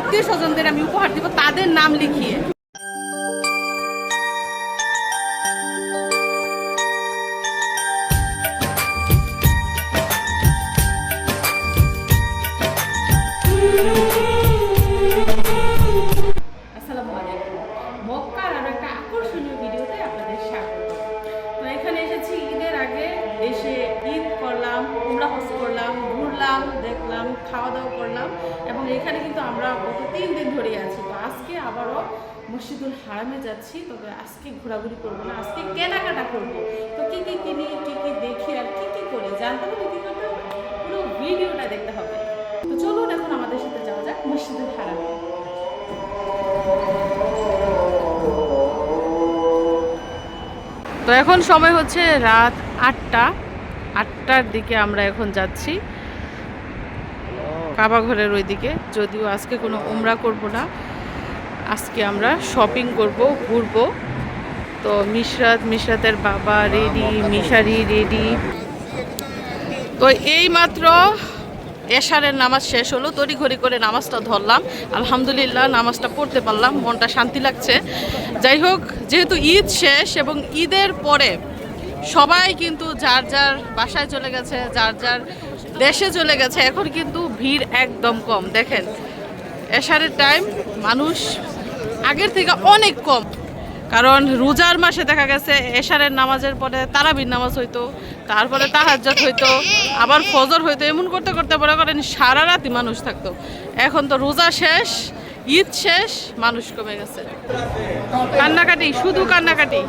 আত্মীয় স্বজনদের আমি উপহার দিব তাদের নাম লিখিয়ে। আসসালামু আলাইকুম, মক্কার আরো একটা আকর্ষণীয় ভিডিওতে আপনাদের স্বাগত। তো এখানে এসেছি ঈদের আগে, এসে ঈদ করলাম, উমরা হজ করলাম, ঘুরলাম, দেখলাম, খাওয়া দাওয়া করলাম এবং এখানে কিন্তু আমরা গত 3 দিন ধরে আছি। তো আজকে আবারও মসজিদুল হারামে যাচ্ছি। তবে আজকে ঘোরাঘুরি করবো না, আজকে কেনাকাটা করবো। তো কি কি কিনি, কি কি দেখি আর কি কি করে জানতে হবে, কি করতে হবে, পুরো ভিডিওটা দেখতে হবে। তো চলুন এখন আমাদের সাথে যাওয়া যাক মসজিদুল হারামে। তো এখন সময় হচ্ছে রাত 8টার দিকে আমরা এখন যাচ্ছি কাবা ঘরের ওই দিকে। যদিও আজকে কোনো উমরা করব না, আজকে আমরা শপিং করব, ঘুরবো। তো মিশরাতের বাবা রেডি, মিশারি রেডি। তো এই মাত্র এশারের নামাজ শেষ হলো, তড়িঘড়ি করে নামাজটা ধরলাম। আলহামদুলিল্লাহ নামাজটা পড়তে পারলাম, মনটা শান্তি লাগছে। যাই হোক, যেহেতু ঈদ শেষ এবং ঈদের পরে সবাই কিন্তু যার যার বাসায় চলে গেছে, যার যার দেশে চলে গেছে, এখন কিন্তু ভিড় একদম কম। দেখেন এশারের টাইম মানুষ আগের থেকে অনেক কম, কারণ রোজার মাসে দেখা গেছে এশারের নামাজের পরে তারাবির নামাজ হইতো, তারপরে তাহাজ্জুদ হইতো, আবার ফজর হইতো, এমন করতে করতে মনে করেন সারা রাতই মানুষ থাকতো। এখন তো রোজা শেষ, ঈদ শেষ, মানুষ কমে গেছে। কান্নাকাটি, শুধু কান্নাকাটি।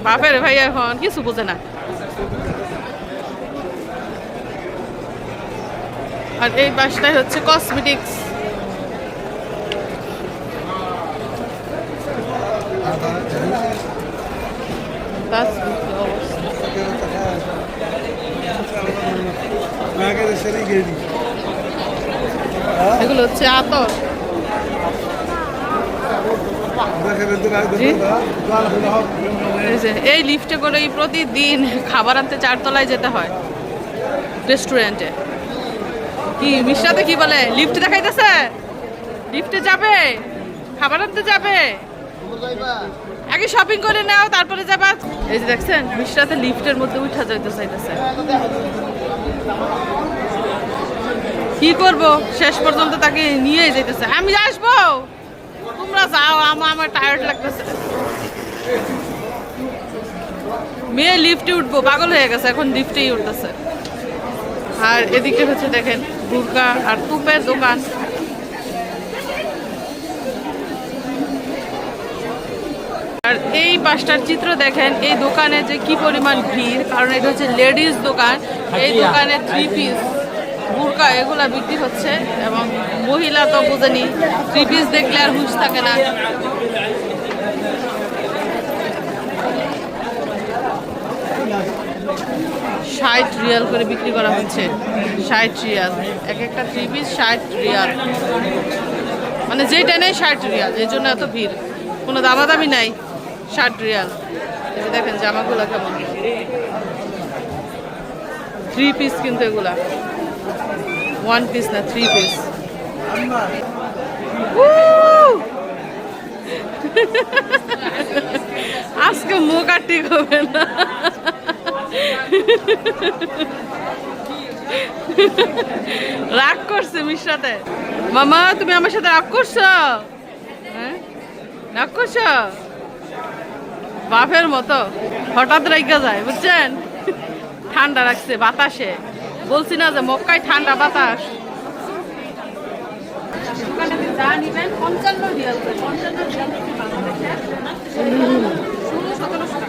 বাপের ভাই এখন কিছু বোঝে না। আর এই বাসটাই হচ্ছে কসমেটিক্স। এগুলো হচ্ছে আতর। এই লিফটে করে প্রতিদিন খাবার আনতে 4 তলায় যেতে হয় রেস্টুরেন্টে। কি মিশরাতে কি বলে, লিফট দেখাইতেছে, লিফটে যাবে, খাবার আনতে যাবে, আগে শপিং করে নাও তারপরে যাবা। এই যে দেখছেন মিশরাতে লিফটের মধ্যে উঠা যাইতে চাইতেছে। কি করব, শেষ পর্যন্ত তাকে নিয়েই যাইতেছে। আমি আসবো, তোমরা যাও, আমার টায়ার্ড লাগতেছে। মেয়ে লিফটে উঠবো, পাগল হয়ে গেছে, এখন লিফটেই উঠতেছে। আর এদিকে হচ্ছে দেখেন বুরকা আর টুপের দোকান। আর এই পাঁচটার চিত্র দেখেন, এই দোকানে যে কি পরিমাণ ভিড়, কারণ এটা হচ্ছে লেডিস দোকান। এই দোকানে 3 পিস বুরকা এগুলা বিক্রি হচ্ছে এবং মহিলা তো বোঝেনি, 3 পিস দেখলে আর হুঁশ থাকে না। 60 রিয়াল করে বিক্রি করা হচ্ছে, 60 রিয়াল এক একটা 3 পিস, 60 রিয়াল, মানে যেটা নেই 60 রিয়াল। এই জন্য এত ভিড়, কোনো দামাদামি নাই, 60 রিয়াল। এই যে দেখেন জামাগুলো কেমন, 3 পিস কিন্তু এগুলা, 1 পিস না, 3 পিস। আজকে মুখ আর ঠিক হবে না। রাগ করছে মিশরাতে। মামা তুমি আমার সাথে রাগ করছো? হ্যাঁ রাগ করছো? বাপের মতো হঠাৎ রাইগা যায়, বুঝছেন? ঠান্ডা রাখছে বাতাসে, বলছি না যে মক্কায় ঠান্ডা বাতাস। যা নিবেন 55 রিয়াল, 55 রিয়াল বাংলাদেশে 16-17 টাকা।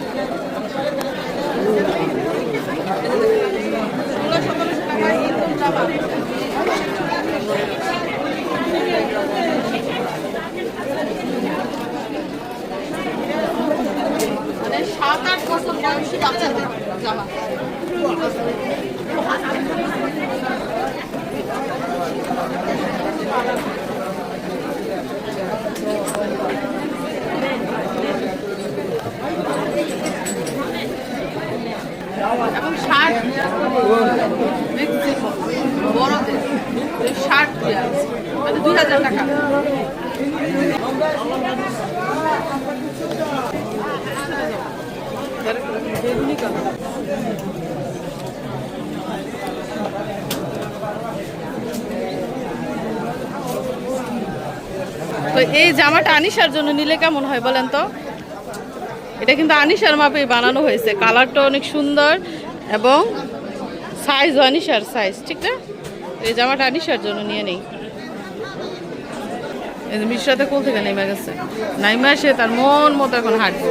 16-17 টাকা ইনকাম জামা। মানে 7-8 বছর বয়সী বাচ্চাদের জামা। এবং শার্ট বড়দের, শার্ট রিয়াল, মানে 2000 টাকা। তো এই জামাটা আনিশার জন্য নিলে কেমন হয় বলেন তো? এটা কিন্তু আনিশার মাপেই বানানো হয়েছে, কালারটা অনেক সুন্দর এবং সাইজ আনিশার সাইজ, ঠিক না? এই জামাটা আনিশার জন্য নিয়ে নেই। মিশ্রাতে কোল থেকে নেমে গেছে, নাইমা এসে তার মন মতো এখন হাঁটবে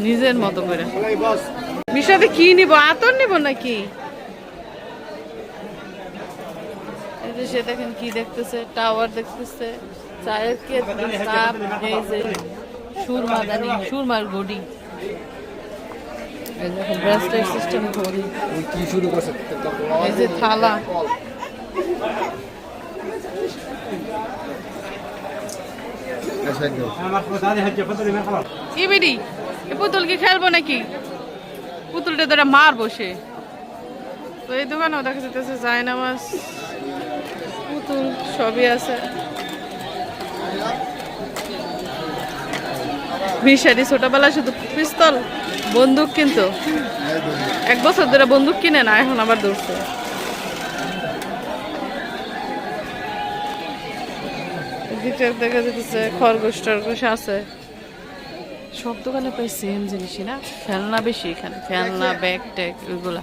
নিজের মতো করে। মিশ্রাতে কি নিব, আতর নিব নাকি? সে দেখেন কি দেখতেছে, টাওয়ার দেখতেছে, চায়ের কাপ, এই যে সুরমাদানি, সুরমার গড়ি, এই দেখেন ব্রেসলেট সিস্টেম ঘড়ি, এই যে থালা, কি বিডি এ পুতুল কি খেলবো নাকি? পুতুলটা ধরে মার বসে। তো এই দোকানেও দেখা যেতেছে জায়নামাজ, পুতুল সবই আছে। মিশারি ছোটবেলা শুধু পিস্তল বন্দুক, কিন্তু 1 বছর ধরে বন্দুক কিনে না, এখন আবার ধরছে। দেখা যেতেছে খরগোশ টরগোশ আছে। সব দোকানে প্রায় সেম জিনিসই না, খেলনা বেশি এখানে, খেলনা ব্যাগ ট্যাগ ওইগুলা।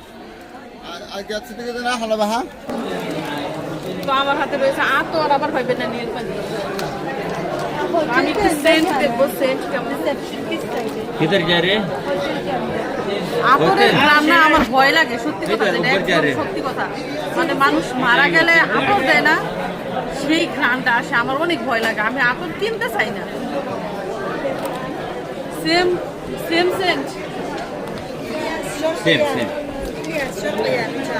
তো আমার হাতে রয়েছে আতর, আবার ভাইবেন না নিয়ে পানি। আমি কি সেন্ট দেব, সেন্ট কেমন? किधर जा रहे हैं? আতরের গ্রাম না, আমার ভয় লাগে, সত্যি কথা যেটা, একদম সত্যি কথা। মানে মানুষ মারা গেলে আতর দেয় না, সেই ঘ্রাণটা আসে, আমার অনেক ভয় লাগে, আমি আতর কিনতে চাই না। Same same scent, same same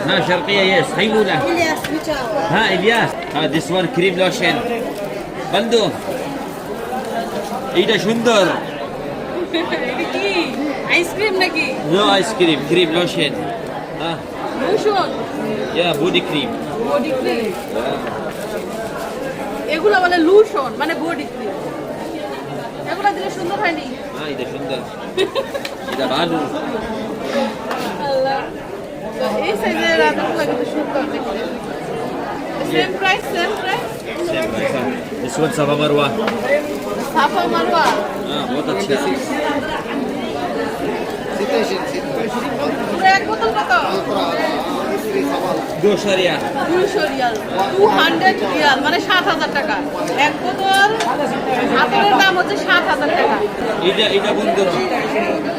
हाँ शर्قية يس حيمولة ها إلياس ها this one cream lotion বন্ধু এইটা সুন্দর। কি আইসক্রিম নাকি? No ice cream, cream lotion. হ্যাঁ lotion, yeah body cream. Body cream, এগুলো বলে লোশন, মানে বডি ক্রিম। এগুলো দিলে সুন্দর হয়নি? হ্যাঁ এটা সুন্দর, এটা ভালো। আল্লাহ, তো এই সাইজের আতরগুলো কিন্তু সুন্দর দেখতে। Same price, same price. Same ऐसा this one साफा मरवा। সাফা মারওয়া, हाँ बहुत अच्छा है। পুরো এক বোতল কত? 200 रियाल। 200 রিয়াল, 200 রিয়াল, মানে 7000 টাকা। এক বোতল আতরের দাম হচ্ছে 7000 টাকা। এটা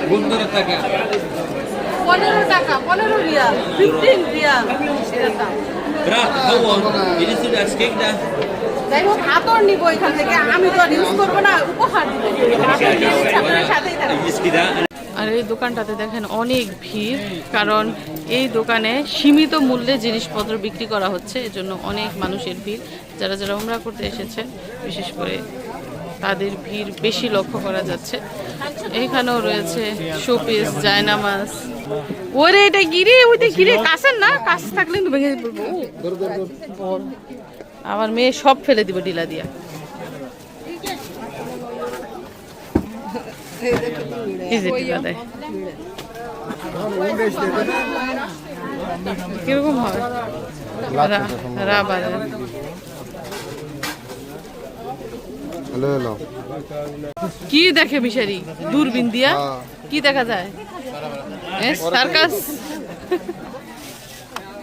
বন্ধুরা টাকা 15 টাকা, 15 রিয়াল, 15 রিয়াল এটার দাম। براك هون اللي سوى اسكيك ده যাই হোক, আতর নিবো এখান থেকে, আমি তো আর ইউজ করবো না, উপহার দিব। আপনার সাথেই থাকবে। इसकी ده আর এই দোকানটাতে দেখেন অনেক ভিড়, কারণ এই দোকানে সীমিত মূল্যে জিনিসপত্র বিক্রি করা হচ্ছে, এজন্য অনেক মানুষের ভিড়। যারা যারা উমরা করতে এসেছেন বিশেষ করে তাদের ভিড় বেশি লক্ষ্য করা যাচ্ছে। এখানেও রয়েছে শোপিস, জায়নামাজ। ওরে এটা গিরে, ওইটা গিরে কাছের না, কাছে থাকলে কিন্তু ভেঙে পড়বো। আমার মেয়ে সব ফেলে দিব ডিলা দিয়া। কিরকম হয় রাবারের? কি দেখে মিশারি দূরবীন দিয়া? কি দেখা যায়? সার্কাস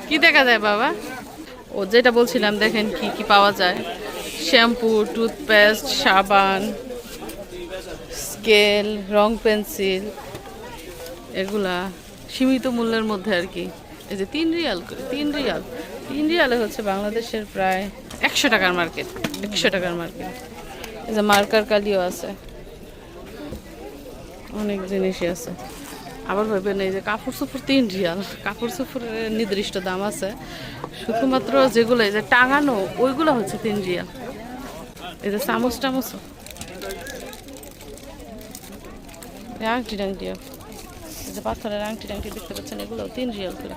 কি দেখা যায় বাবা? ও যেটা বলছিলাম, দেখেন কি কি পাওয়া যায়। শ্যাম্পু, টুথপেস্ট, সাবান, স্কেল, রং পেন্সিল, এগুলা সীমিত মূল্যের মধ্যে আর কি। এই যে 3 রিয়াল করে, 3 রিয়াল, 3 রিয়ালে হচ্ছে বাংলাদেশের প্রায় 100 টাকার মার্কেট, 100 টাকার মার্কেট। এই যে মার্কার কালিও আছে, অনেক জিনিসই আছে। আবার ভাবেন এই যে কাপড় চোপড় 3 রিয়াল, কাপড় চোপড়ের নির্দিষ্ট দাম আছে, শুধুমাত্র যেগুলো এই যে টাঙানো ওইগুলো হচ্ছে 3 রিয়াল। এই যে চামচ টামচও, আংটি টাংটিও, এই যে পাথরের আংটি টাংটি দেখতে পাচ্ছেন, এগুলো 3 রিয়াল করে।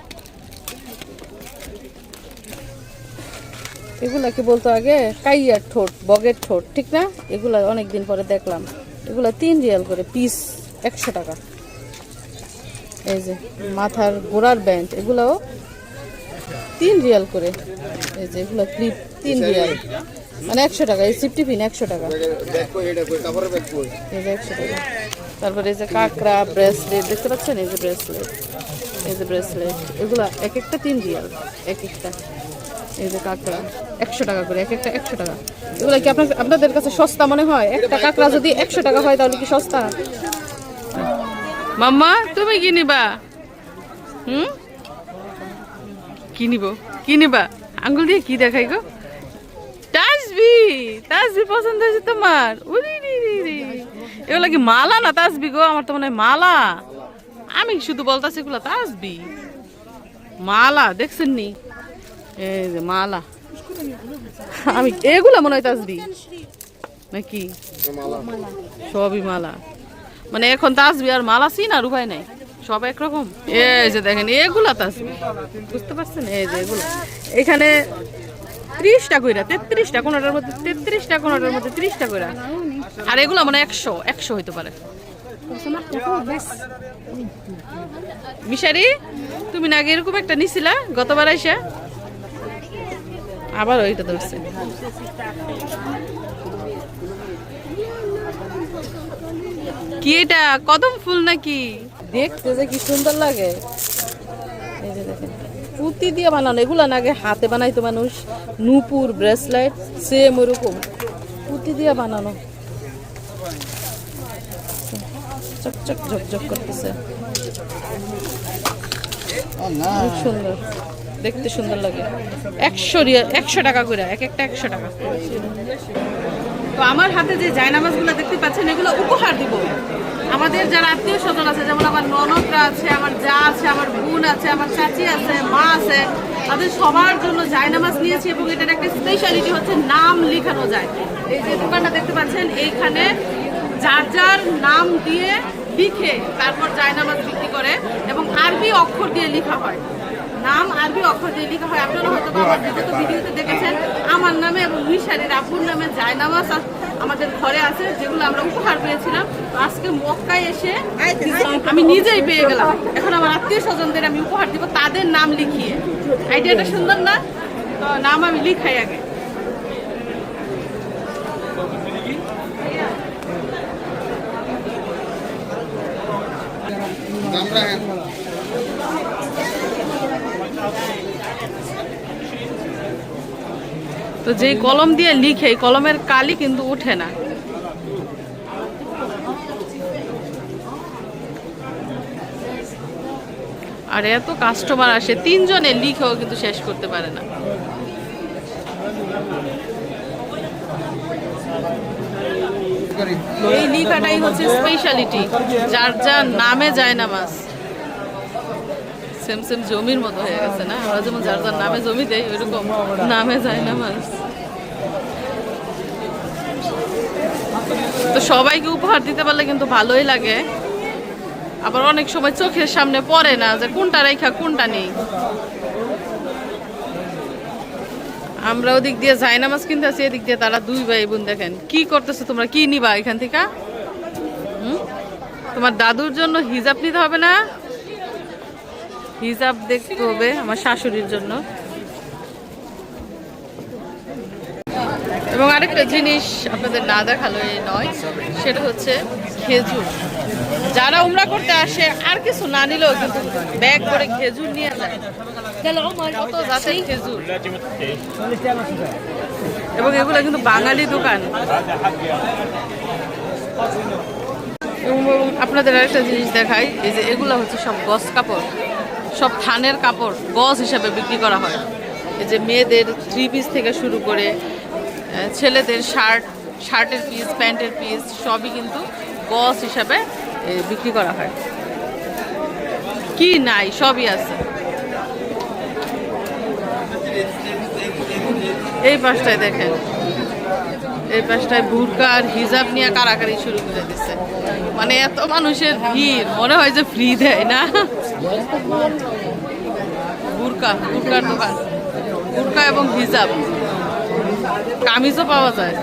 এগুলা কি বলতো আগে কাইয়ার ঠোঁট, বগের ঠোঁট, ঠিক না? এগুলা অনেকদিন পরে দেখলাম। এগুলা 3 রিয়াল করে পিস, 100 টাকা। এই যে মাথার গোড়ার ব্যান্ড, এগুলাও 3 রিয়াল করে। এই যে এগুলো ক্লিপ 3 রিয়াল, মানে 100 টাকা। এই সিফটি পিন 100 টাকা, এই যে 100 টাকা। তারপরে এই যে কাঁকড়া ব্রেসলেট দেখতে পাচ্ছেন, এই যে ব্রেসলেট, এই যে ব্রেসলেট, এগুলা এক একটা 3 রিয়াল এক একটা। এই যে কাঁকড়া 100 টাকা করে, এক একটা 100 টাকা। এগুলো কি আপনাদের কাছে সস্তা মনে হয়? একটা কাঁকড়া যদি 100 টাকা হয় তাহলে কি সস্তা? মাম্মা তুমি কি নিবা? কি নিব? কি নিবা? আঙ্গুল দিয়ে কি দেখাই গো? তাসবি, তাসবি পছন্দ হয়েছে তোমার? উরি রি রি রি, এগুলো কি মালা না তাসবি গো? আমার তো মনে হয় মালা। আমি শুধু বলতাছি এগুলো তাসবি, মালা দেখছেন নি? এই যে মালা, আমি এগুলা মনে হয় তাসবি নাকি? সবই মালা, মানে এখন তাসবি আর মালা চিনার উপায় নাই, সব একরকম। এই যে দেখেন এগুলা তাসবি, বুঝতে পারছেন? এই যে এগুলো এখানে 30টা কইরা, 33টা কোনটার মধ্যে, 33টা কোনটার মধ্যে 30টা কইরা। আর এগুলো মানে 100 হইতে পারে। মিশারি, তুমি না আগে এরকম একটা নিছিলা গতবার আইসা? আবার ওইটা ধরছে। কি এটা কদম ফুল নাকি? দেখতে যে কি সুন্দর লাগে। এই যে দেখেন পুঁতি দিয়ে বানানো, এগুলা না আগে হাতে বানাইতো মানুষ। নূপুর ব্রেসলেট সেম ওরকম পুঁতি দিয়ে বানানো, চকচক ঝকঝক করতেছে, অনেক সুন্দর দেখতে, সুন্দর লাগে। 100 টাকা করে এক একটা, 100 টাকা। তো আমার হাতে যে জায়নামাজগুলো দেখতে পাচ্ছেন, এগুলো উপহার দিব আমাদের যারা আত্মীয় স্বজন আছে, যেমন আমার ননদরা আছে, আমার যা আছে, আমার বোন আছে, আমার চাচি আছে, মা আছে, তাদের সবার জন্য জায়নামাজ নিয়েছি। এবং এটার একটা স্পেশালিটি হচ্ছে নাম লেখানো যায়। এই যে দোকানটা দেখতে পাচ্ছেন, এইখানে যার যার নাম দিয়ে লিখে তারপর জায়নামাজ বিক্রি করে, এবং আরবি অক্ষর দিয়ে লেখা হয়, নাম আরবি অক্ষর দিয়ে লেখা হয়। আপনারা হয়তো আমার বিগত ভিডিওতে দেখেছেন আমার নামে এবং মিশারির আপুর নামে জায়নামাজ আমাদের ঘরে আছে, যেগুলো আমরা উপহার পেয়েছিলাম। আজকে মক্কায় এসে আমি নিজেই পেয়ে গেলাম। এখন আমার আত্মীয় স্বজনদের আমি উপহার দিব তাদের নাম লিখিয়ে। আইডিয়াটা সুন্দর না? তো নাম আমি লিখাই আগে। তো যেই কলম দিয়ে লিখে, কলমের কালি কিন্তু উঠে না। আর এত কাস্টমার আসে, 3 জনে লিখেও কিন্তু শেষ করতে পারে না। এই লিখাটাই হচ্ছে স্পেশালিটি, যার যার নামে জায়নামাজ। সেম সেম জমির মতো হয়ে গেছে না? আমরা যেমন যার যার নামে জমি দেই, ওইরকম নামে জায়নামাজ। তো সবাইকে উপহার দিতে পারলে কিন্তু ভালোই লাগে। আবার অনেক সময় চোখের সামনে পড়ে না যে কোনটা রেখা কোনটা নেই। আমরা ওদিক দিয়ে জায়নামাজ কিনতে আসি, এদিক দিয়ে তারা 2 ভাই বোন দেখেন কি করতেছে। তোমরা কি নিবা এখান থেকে? তোমার দাদুর জন্য হিজাব নিতে হবে না? হিজাব দেখতে হবে আমার শাশুড়ির জন্য। এবং আরেকটা জিনিস আপনাদের না দেখালো এই নয়, সেটা হচ্ছে খেজুর। যারা উমরা করতে আসে আর কিছু না নিলেও কিন্তু ব্যাগ করে খেজুর নিয়ে যায়। কত জাতের খেজুর, এবং এগুলো কিন্তু বাঙালি দোকান। এবং আপনাদের আরেকটা জিনিস দেখাই, এই যে এগুলো হচ্ছে সব গজ কাপড়, সব থানের কাপড় গজ হিসাবে বিক্রি করা হয়। এই যে মেয়েদের 3 পিস থেকে শুরু করে ছেলেদের শার্টের পিস, প্যান্টের পিস সবই কিন্তু গজ হিসাবে বিক্রি করা হয়। কি নাই সবই আছে। এই পাশটায় দেখেন, এই পাশটায় বুরকা আর হিজাব নিয়ে কারাকারি শুরু করে দিচ্ছে। মানে এত মানুষের ভিড়, মনে হয় যে ফ্রি দেয় না। বুরকার দোকান, বুরকা এবং হিজাব। কামিজও পাওয়া যায়।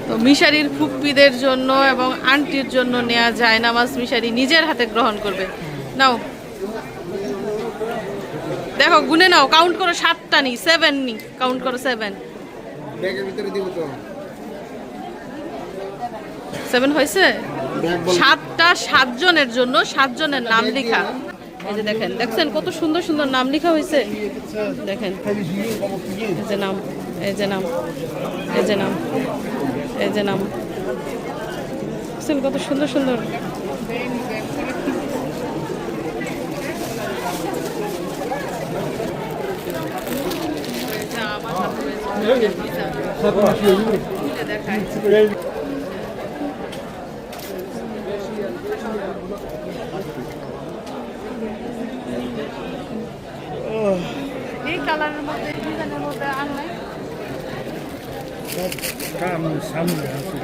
তো মিশারির ফুপ্পিদের জন্য এবং আন্টির জন্য নেওয়া যায় নামাজ মিশারি নিজের হাতে গ্রহণ করবে। নাও দেখো গুনে নাও, কাউন্ট করো, 7টা নি, 7 নি, কাউন্ট করো 7। ব্যাগের ভিতরে দিব তো 7 হয়েছে। 7টা 7 জনের জন্য 7 জনের নাম লেখা। এই যে দেখেন, দেখছেন কত সুন্দর সুন্দর নাম লেখা হয়েছে। দেখেন এই যে নাম, এই যে নাম, এই যে নাম, এই যে নাম, দেখছেন কত সুন্দর সুন্দর। এই কালারের মধ্যে, ডিজাইনের মধ্যে আর নাই। সামনে আছে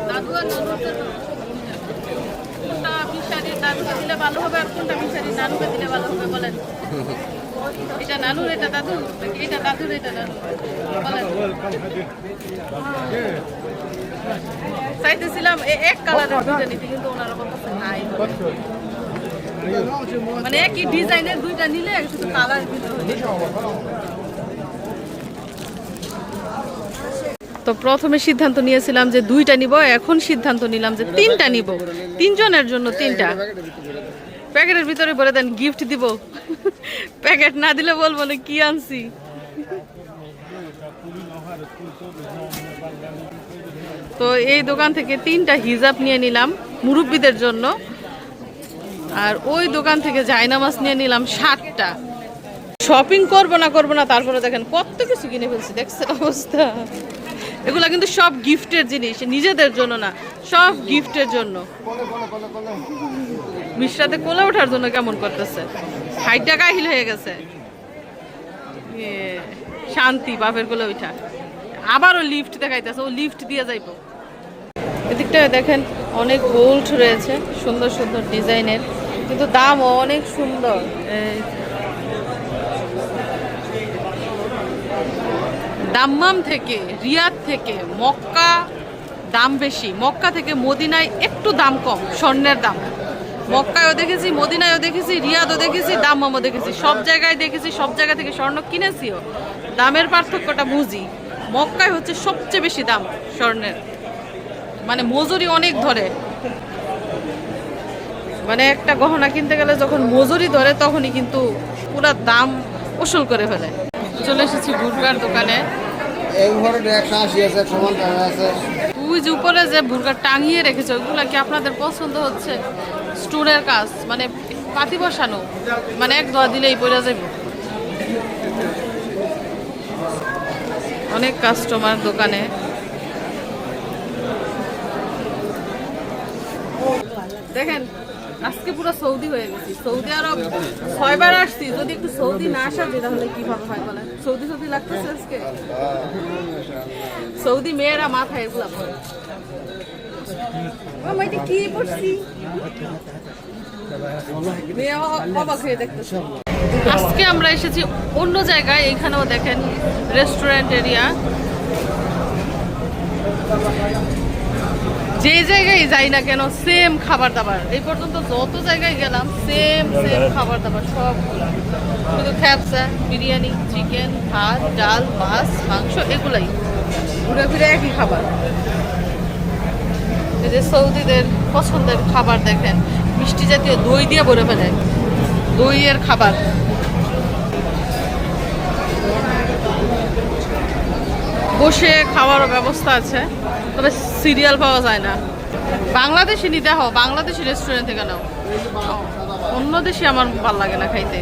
দাদু আর নানুর জন্য কোনটা মিশারির দাদুকে দিলে ভালো হবে আর কোনটা মিশারির নানুকে দিলে ভালো হবে বলেন? এটা নানুর, এটা দাদু, এটা দাদুর, এটা নানু বলেন। চাইতেছিলাম এক কালারের দুইটা নিতে, কিন্তু ওনারা বলতেছে নাই, মানে একই ডিজাইনের দুইটা নিলে শুধু কালার দিতে হবে। তো প্রথমে সিদ্ধান্ত নিয়েছিলাম যে 2টা নিব, এখন সিদ্ধান্ত নিলাম যে 3টা নিব, 3 জনের জন্য 3টা। প্যাকেটের ভিতরে বলে দেন গিফট দিব, প্যাকেট না দিলে বলবো না কি আনছি। তো এই দোকান থেকে 3টা হিজাব নিয়ে নিলাম মুরব্বীদের জন্য, আর ওই দোকান থেকে জায়নামাজ নিয়ে নিলাম 7টা। শপিং করবো না তারপরে দেখেন কত কিছু কিনে ফেলছি, দেখছেন অবস্থা। এগুলা কিন্তু সব গিফটের জিনিস, নিজেদের জন্য না, সব গিফটের জন্য। মিশ্রাতে কোলে ওঠার জন্য কেমন করতেছে, হাইটটা কাহিল হয়ে গেছে। শান্তি বাপের কোলে ওইটা, আবারও লিফট দেখাইতেছে, ও লিফট দিয়ে যাইব। এদিকটায় দেখেন অনেক গোল্ড রয়েছে, সুন্দর সুন্দর ডিজাইনের, কিন্তু দামও অনেক সুন্দর। দাম্মাম থেকে, রিয়াদ থেকে মক্কা দাম বেশি, মক্কা থেকে মদিনায় একটু দাম কম স্বর্ণের দাম। মক্কায়ও দেখেছি, মদিনায়ও দেখেছি, রিয়াদও দেখেছি, দাম্মামও দেখেছি, সব জায়গায় দেখেছি, সব জায়গা থেকে স্বর্ণ কিনেছিও, দামের পার্থক্যটা বুঝি। মক্কায় হচ্ছে সবচেয়ে বেশি দাম স্বর্ণের, মানে মজুরি অনেক ধরে, মানে একটা গহনা কিনতে গেলে যখন মজুরি ধরে তখনই কিন্তু পুরো দাম উসুল করে ফেলে। চলে এসেছি বুরগার দোকানে। ওই যে উপরে যে বুরগা টাঙিয়ে রেখেছে ওইগুলা কি আপনাদের পছন্দ হচ্ছে? স্টোনের কাজ, মানে পাতি বসানো, মানে এক ধোয়া দিলেই পড়ে যাবে। অনেক কাস্টমার দোকানে। দেখেন আজকে পুরো সৌদি হয়ে গেছি, সৌদি আরব 6বার আসছি, যদি একটু সৌদি না আসা যে তাহলে কিভাবে হয় বলেন? সৌদি সৌদি লাগতেছে আজকে। সৌদি মেয়েরা মাথায় এগুলা পরে। কি পড়ছি অবাক হয়ে দেখতেছি। আজকে আমরা এসেছি অন্য জায়গায়, এইখানেও দেখেন রেস্টুরেন্ট এরিয়া। যে জায়গায় যাই না কেন সেম খাবার দাবার, এই পর্যন্ত যত জায়গায় গেলাম সেম খাবার দাবার, সব শুধু খ্যাপসা, বিরিয়ানি, চিকেন, ভাত, ডাল, মাছ, মাংস, এগুলাই ঘুরে ফিরে একই খাবার। এই যে সৌদিদের পছন্দের খাবার দেখেন, মিষ্টি জাতীয় দই দিয়ে ভরে ফেলে, দইয়ের খাবার। বসে খাওয়ারও ব্যবস্থা আছে, তবে সিরিয়াল পাওয়া যায় না। বাংলাদেশি নিতে হও, বাংলাদেশি রেস্টুরেন্ট থেকে নাও, অন্য দেশে আমার ভালো লাগে না খাইতে।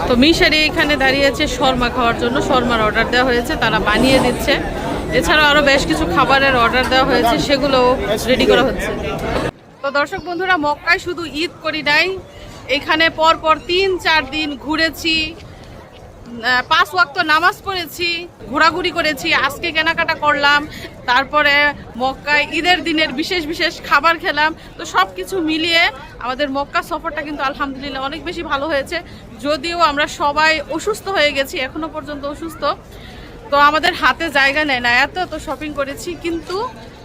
তো মিশারি এখানে দাঁড়িয়ে আছে শর্মা খাওয়ার জন্য, শর্মার অর্ডার দেওয়া হয়েছে, তারা বানিয়ে দিচ্ছে। এছাড়াও আরও বেশ কিছু খাবারের অর্ডার দেওয়া হয়েছে, সেগুলোও রেডি করা হচ্ছে। তো দর্শক বন্ধুরা, মক্কায় শুধু ঈদ করি নাই, এখানে পরপর 3-4 দিন ঘুরেছি, 5 ওয়াক্ত নামাজ পড়েছি, ঘোরাঘুরি করেছি, আজকে কেনাকাটা করলাম, তারপরে মক্কায় ঈদের দিনের বিশেষ বিশেষ খাবার খেলাম। তো সব কিছু মিলিয়ে আমাদের মক্কা সফরটা কিন্তু আলহামদুলিল্লাহ অনেক বেশি ভালো হয়েছে। যদিও আমরা সবাই অসুস্থ হয়ে গেছি, এখনো পর্যন্ত অসুস্থ, তো আমাদের হাতে জায়গা নেয় না, এত এত শপিং করেছি, কিন্তু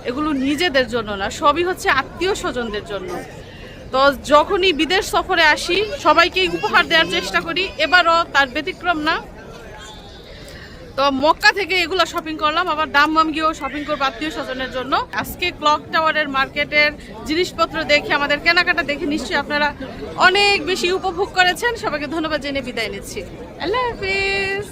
এগুলো নিজেদের জন্য না, সবই হচ্ছে আত্মীয় স্বজনদের জন্য। তো যখনই বিদেশ সফরে আসি সবাইকেই উপহার দেওয়ার চেষ্টা করি, এবারও তার ব্যতিক্রম না। তো মক্কা থেকে এগুলো শপিং করলাম, আবার দাম্মাম গিয়েও শপিং করবো আত্মীয় স্বজনের জন্য। আজকে ক্লক টাওয়ারের মার্কেটের জিনিসপত্র দেখে, আমাদের কেনাকাটা দেখে নিশ্চয়ই আপনারা অনেক বেশি উপভোগ করেছেন। সবাইকে ধন্যবাদ জেনে বিদায় নিচ্ছি। আল্লাহ হাফিজ।